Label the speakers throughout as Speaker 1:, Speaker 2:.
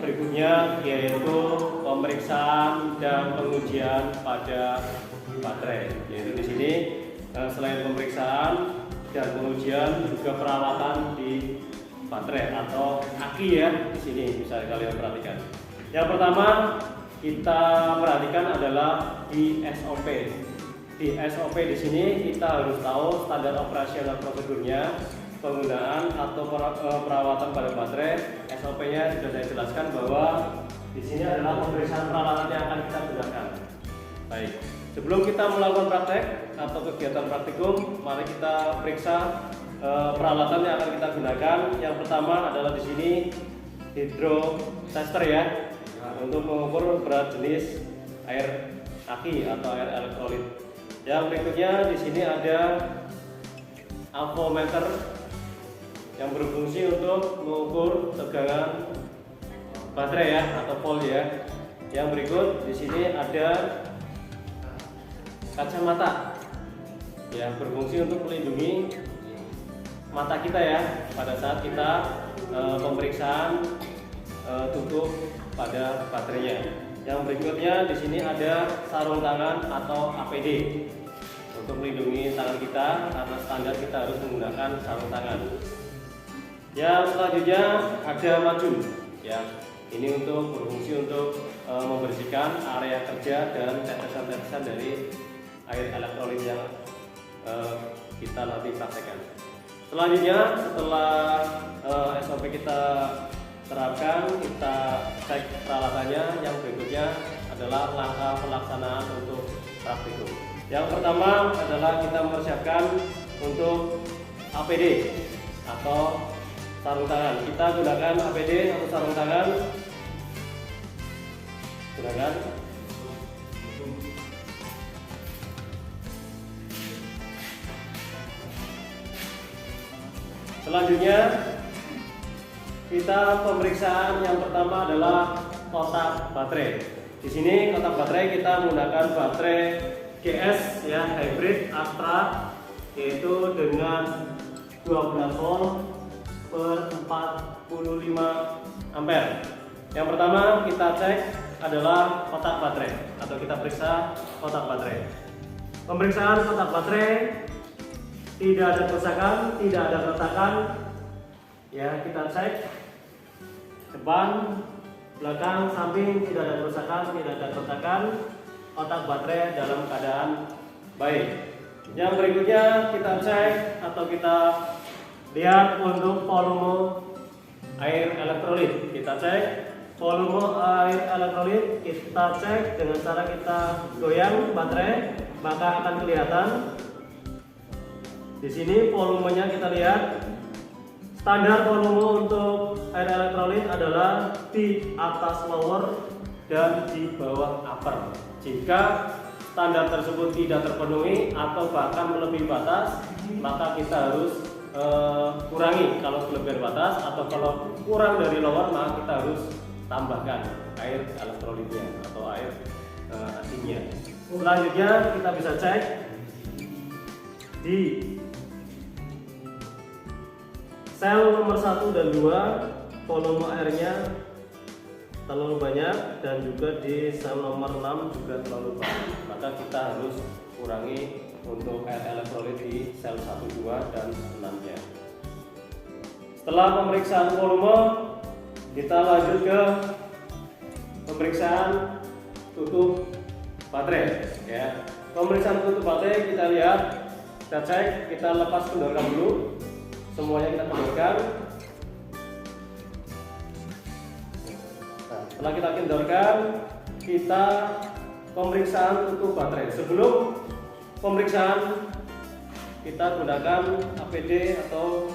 Speaker 1: berikutnya yaitu pemeriksaan dan pengujian pada baterai. Yaitu di sini selain pemeriksaan dan pengujian juga perawatan di baterai atau aki ya. Di sini bisa kalian perhatikan. Yang pertama kita perhatikan adalah di SOP. Di SOP di sini kita harus tahu standar operasional prosedurnya, penggunaan atau perawatan pada baterai. SOP-nya sudah saya jelaskan bahwa di sini adalah pemeriksaan peralatan yang akan kita gunakan. Baik, sebelum kita melakukan praktek atau kegiatan praktikum, mari kita periksa peralatan yang akan kita gunakan. Yang pertama adalah di sini hydro tester ya, untuk mengukur berat jenis air aki atau air elektrolit. Yang berikutnya di sini ada avometer yang berfungsi untuk mengukur tegangan baterai ya atau volt ya. Yang berikut di sini ada kacamata yang berfungsi untuk melindungi mata kita ya pada saat kita pemeriksaan tutup pada baterainya. Yang berikutnya di sini ada sarung tangan atau APD untuk melindungi tangan kita karena standar kita harus menggunakan sarung tangan. Yang selanjutnya ada majun ya. Ini untuk berfungsi untuk membersihkan area kerja dan tetesan-tetesan dari air elektrolit yang kita nanti praktekkan. Selanjutnya setelah SOP kita terapkan, kita cek peralatannya. Yang berikutnya adalah langkah pelaksanaan untuk praktikum. Yang pertama adalah kita mempersiapkan untuk APD atau sarung tangan. Kita gunakan APD atau sarung tangan. Gunakan. Selanjutnya kita pemeriksaan yang pertama adalah kotak baterai. Di sini kotak baterai kita menggunakan baterai GS ya, hybrid Astra, yaitu dengan 12 volt per 45 ampere. Yang pertama kita cek adalah kotak baterai atau kita periksa kotak baterai. Pemeriksaan kotak baterai tidak ada kerusakan, tidak ada keretakan. Ya, kita cek depan, belakang, samping, tidak ada kerusakan, tidak ada keretakan. Kotak baterai dalam keadaan baik. Yang berikutnya kita cek atau kita lihat untuk volume air elektrolit. Kita cek volume air elektrolit, kita cek dengan cara kita goyang baterai, maka akan kelihatan di sini volumenya. Kita lihat standar volume untuk air elektrolit adalah di atas lower dan di bawah upper. Jika standar tersebut tidak terpenuhi atau bahkan melebihi batas, maka kita harus kurangi kalau kelebihan batas, atau kalau kurang dari lower maka kita harus tambahkan air elektrolitnya atau air asinnya. Selanjutnya kita bisa cek di sel nomor 1 dan 2 volume airnya terlalu banyak, dan juga di sel nomor 6 juga terlalu banyak, maka kita harus kurangi untuk air elektrolit di sel 1, 2, dan 6-nya. Setelah pemeriksaan volume, kita lanjut ke pemeriksaan tutup baterai ya. Pemeriksaan tutup baterai kita lihat, kita cek, kita lepas kendorkan dulu. Semuanya kita kendorkan. Nah, setelah kita kendorkan, kita pemeriksaan tutup baterai. Sebelum pemeriksaan kita gunakan APD atau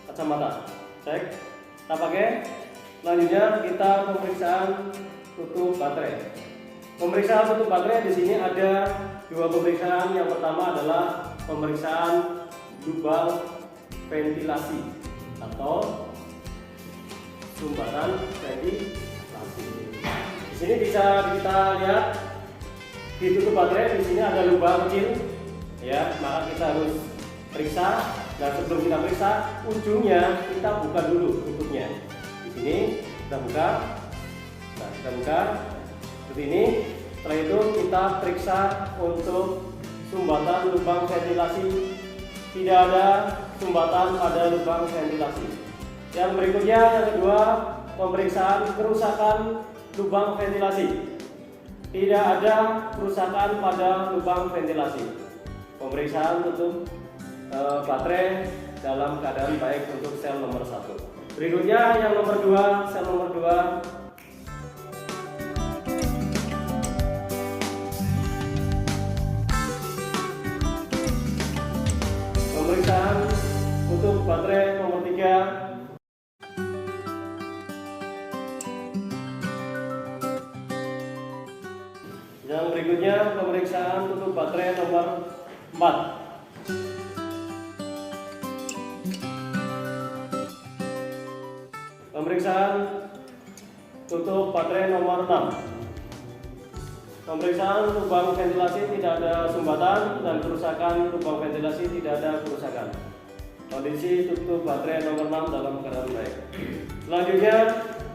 Speaker 1: kacamata. Cek, kita pakai. Selanjutnya kita pemeriksaan tutup baterai. Pemeriksaan tutup baterai di sini ada dua pemeriksaan. Yang pertama adalah pemeriksaan lubang ventilasi atau sumbatan ventilasi. Di sini bisa kita lihat di tutup baterai, di sini ada lubang kecil, ya, maka kita harus periksa. Dan sebelum kita periksa, ujungnya kita buka dulu tutupnya. Di sini kita buka, Nah, kita buka seperti ini. Setelah itu kita periksa untuk sumbatan lubang ventilasi. Tidak ada sumbatan pada lubang ventilasi. Yang berikutnya, yang kedua, pemeriksaan kerusakan lubang ventilasi. Tidak ada kerusakan pada lubang ventilasi. Pemeriksaan untuk baterai dalam keadaan baik untuk sel nomor 1. Berikutnya yang nomor 2, sel nomor 2. Pemeriksaan untuk baterai nomor 3. Yang berikutnya pemeriksaan untuk baterai nomor 4. Pemeriksaan tutup baterai nomor 6. Pemeriksaan lubang ventilasi tidak ada sumbatan dan kerusakan lubang ventilasi tidak ada kerusakan. Kondisi tutup baterai nomor 6 dalam keadaan baik. Selanjutnya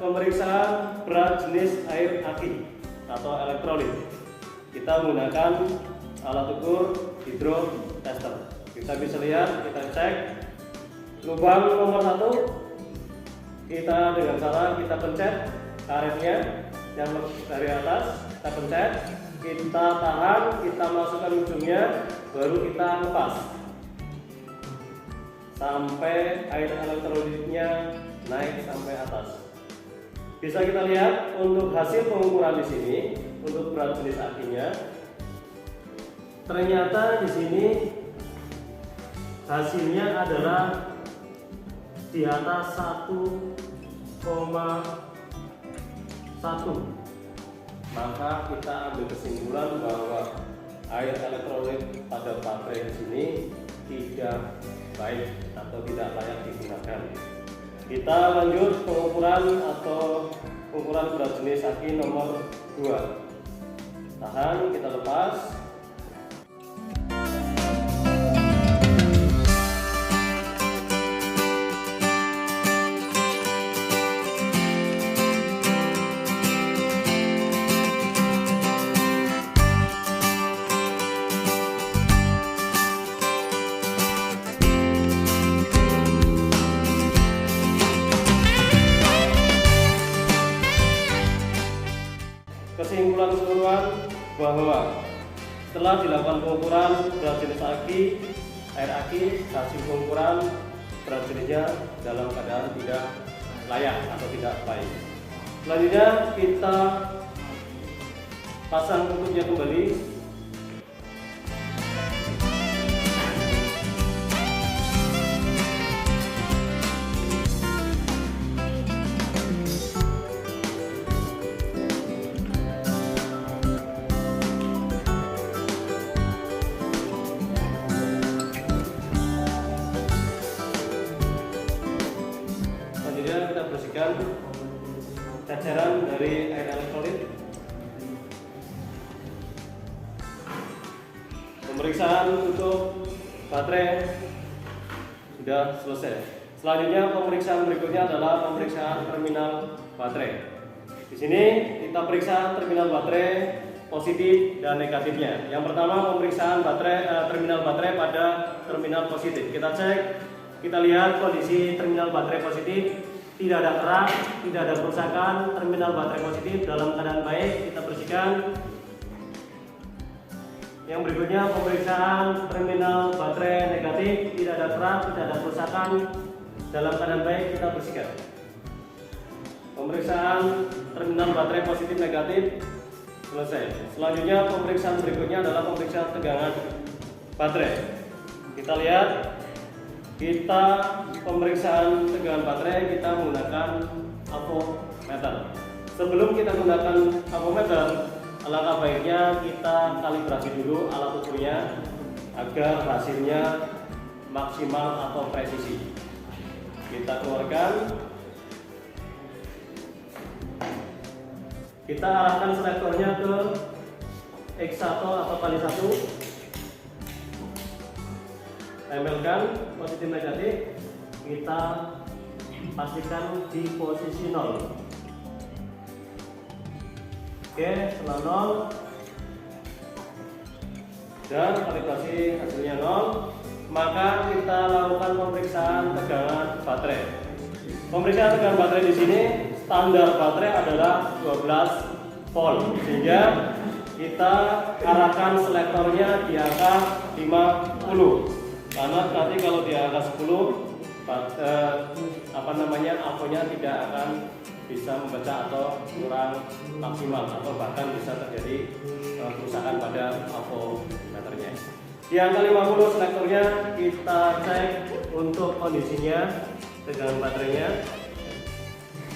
Speaker 1: pemeriksaan berat jenis air aki atau elektrolit. Kita menggunakan alat ukur hidrotester. Kita bisa lihat, kita cek lubang nomor 1. Kita dengan cara kita pencet karetnya yang dari atas, kita pencet, kita tahan, kita masukkan ujungnya, baru kita lepas sampai air elektrolitnya naik sampai atas. Bisa kita lihat untuk hasil pengukuran di sini untuk berat jenis akinya. Ternyata di sini hasilnya adalah di atas 1,1. Maka kita ambil kesimpulan bahwa air elektrolit pada baterai di sini tidak baik atau tidak layak digunakan. Kita lanjut pengukuran atau pengukuran berat jenis aki nomor 2. Tahan, kita lepas. Kesimpulan keseluruhan bahwa setelah dilakukan pengukuran berat jenis aki, air aki, hasil pengukuran berat jenisnya dalam keadaan tidak layak atau tidak baik. Selanjutnya kita pasang tutupnya kembali. Kita bersihkan ceceran dari air elektrolit. Pemeriksaan untuk baterai sudah selesai. Selanjutnya pemeriksaan berikutnya adalah pemeriksaan terminal baterai. Di sini kita periksa terminal baterai positif dan negatifnya. Yang pertama pemeriksaan baterai terminal baterai pada terminal positif. Kita cek, kita lihat kondisi terminal baterai positif. Tidak ada kerak, tidak ada kerusakan, terminal baterai positif dalam keadaan baik, kita bersihkan. Yang berikutnya pemeriksaan terminal baterai negatif, tidak ada kerak, tidak ada kerusakan, dalam keadaan baik, kita bersihkan. Pemeriksaan terminal baterai positif negatif selesai. Selanjutnya pemeriksaan berikutnya adalah pemeriksaan tegangan baterai. Kita lihat. Kita pemeriksaan tegangan baterai kita menggunakan avometer. Sebelum kita menggunakan avometer, alangkah baiknya kita kalibrasi dulu alat ukurnya agar hasilnya maksimal atau presisi. Kita keluarkan, kita arahkan selektornya ke X1 atau kali 1. Tempelkan positif negatif, kita pastikan di posisi 0. Oke, setelah 0 dan kalibrasi hasilnya 0, maka kita lakukan pemeriksaan tegangan baterai. Pemeriksaan tegangan baterai di sini standar baterai adalah 12 volt, sehingga kita arahkan selektornya di angka 50. Karena nanti kalau di angka 10 alvonya tidak akan bisa membaca atau kurang maksimal, atau bahkan bisa terjadi kerusakan pada alvometernya. Di angka 50 selektornya kita cek untuk kondisinya tegangan baterainya.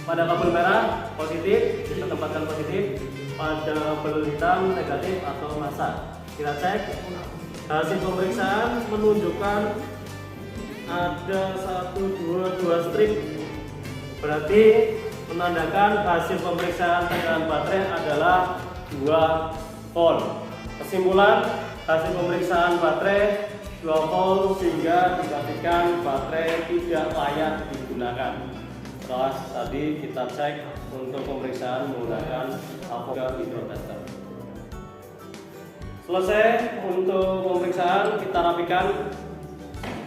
Speaker 1: Pada kabel merah positif, kita tempatkan positif. Pada kabel hitam negatif atau masa. Kita cek. Hasil pemeriksaan menunjukkan ada 2 strip, berarti menandakan hasil pemeriksaan tegangan baterai adalah 2 volt. Kesimpulan, hasil pemeriksaan baterai 2 volt sehingga dipastikan baterai tidak layak digunakan. Setelah tadi kita cek untuk pemeriksaan menggunakan Avoga hidrotester. Selesai untuk pemeriksaan, kita rapikan,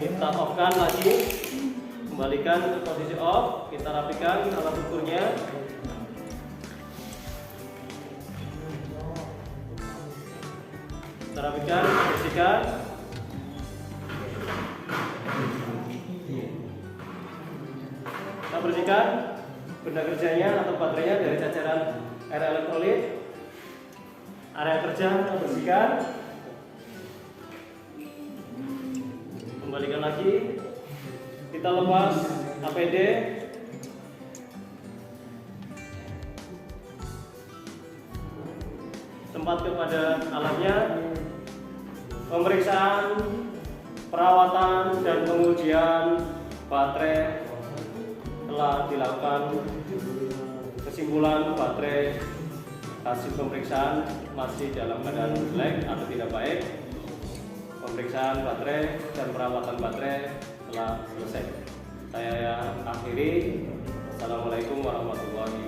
Speaker 1: kita off-kan lagi, kembalikan ke posisi off, kita rapikan alat ukurnya. Kita rapikan, bersihkan. Kita bersihkan benda kerjanya atau baterainya dari cacaran air elektrolit. Area kerja kita bersihkan. Kembalikan lagi. Kita lepas APD. Tempat kepada alatnya. Pemeriksaan, perawatan dan pengujian baterai telah dilakukan. Kesimpulan, baterai hasil pemeriksaan masih dalam keadaan jelek atau tidak baik. Pemeriksaan baterai dan perawatan baterai telah selesai. Saya akhiri. Assalamualaikum warahmatullahi wabarakatuh.